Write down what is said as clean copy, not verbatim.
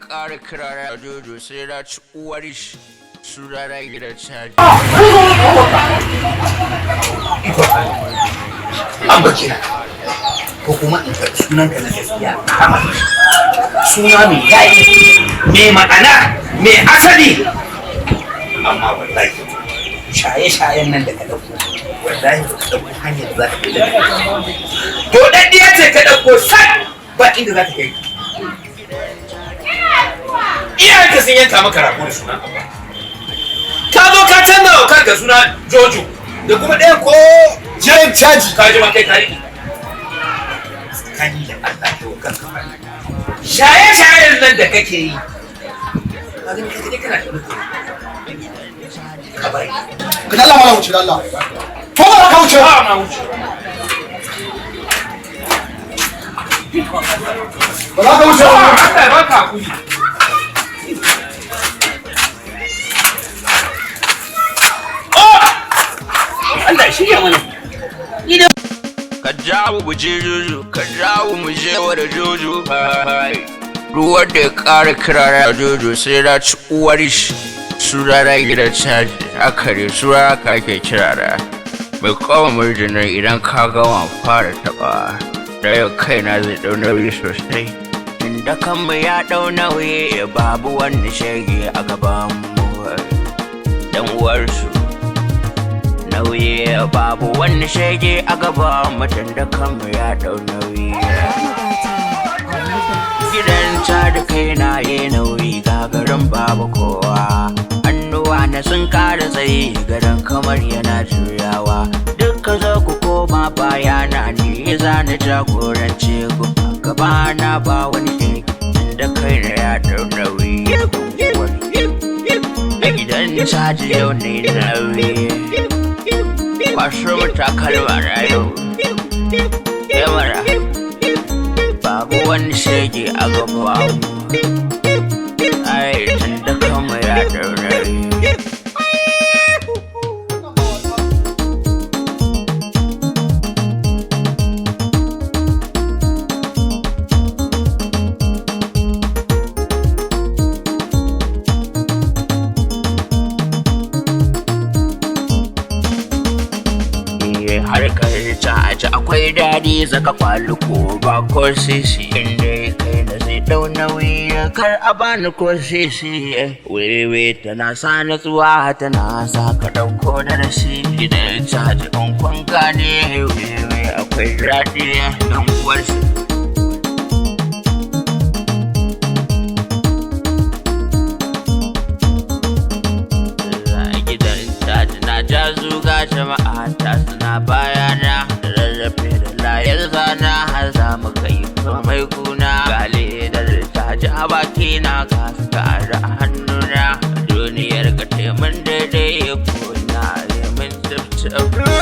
Ƙara kirara jojo sai na ci uwar shi suna na gidan chaji. An baki na ko kuma in faɗi sunan ka na gaskiya kama suna mai daɗi mai ma'ana mai asali amma wallahi shaye-shayen nan da ka ɗauko wallahi ba ka ɗauko hanyar da za ka kai da to ɗaɗɗiya ce ka ɗauko sai ba inda za ta kai iyayenka sun yanka maka rago da sunan abba ka zo ka canza wa kanka suna jojo da kuma ɗaya ko gidan caji ka ji ma kai ka riƙe tsakani da Allah ke wa kanka ba shaye-shayen nan da kake yi ka gani ka je kana da mutum ka bari ka Allah ma wuce Allah ko ba ka wuce ba ma wuce ba za ka wuce ba Allah ba ka kuri Allah shi ya mana idan ka jawo mu je jojo ka jawo mu je wada jojo ruwan da ya ƙara kirara jojo sai na ci uwar shi suna na gidan chaji haka ne suna haka ake kirara mai koma murjinan idan ka gama fara taɓa da yau kaina zai ɗau nauyi sosai inda kanmu ya ɗau nauyi babu wani shege a gaban mu dan uwarsu nauyi babu wani shege a gaba mutum da kanmu ya dau nauyi gidan ta da kai na yi nauyi gagarin babu kowa hannuwa na sun kara tsaye garin kamar yana juyawa duka za ku koma baya na ni za na jagorance ku gaba na ba wani shege da kai na ya dau nauyi gidan caji yau ne nauyi kwashe takalma na yau yamara babu wani shege a gaba ai tun da kama ya daurari harkar caji akwai daɗi zaka kwalu ko ba ko sisi inda kai na zai dau nauyi kar a bani ko sisi wewe tana sa natsuwa tana sa ka ɗauko darasi gidan caji in kun gane wewe akwai daɗi don uwarsu ja zuga jama'a ta suna bayana da rarrafe da layar zana har za mu kai mai kuna gale da ta ji a baki na ka suka da hannuna duniyar ka taimun daidai ko na neman tsabtsab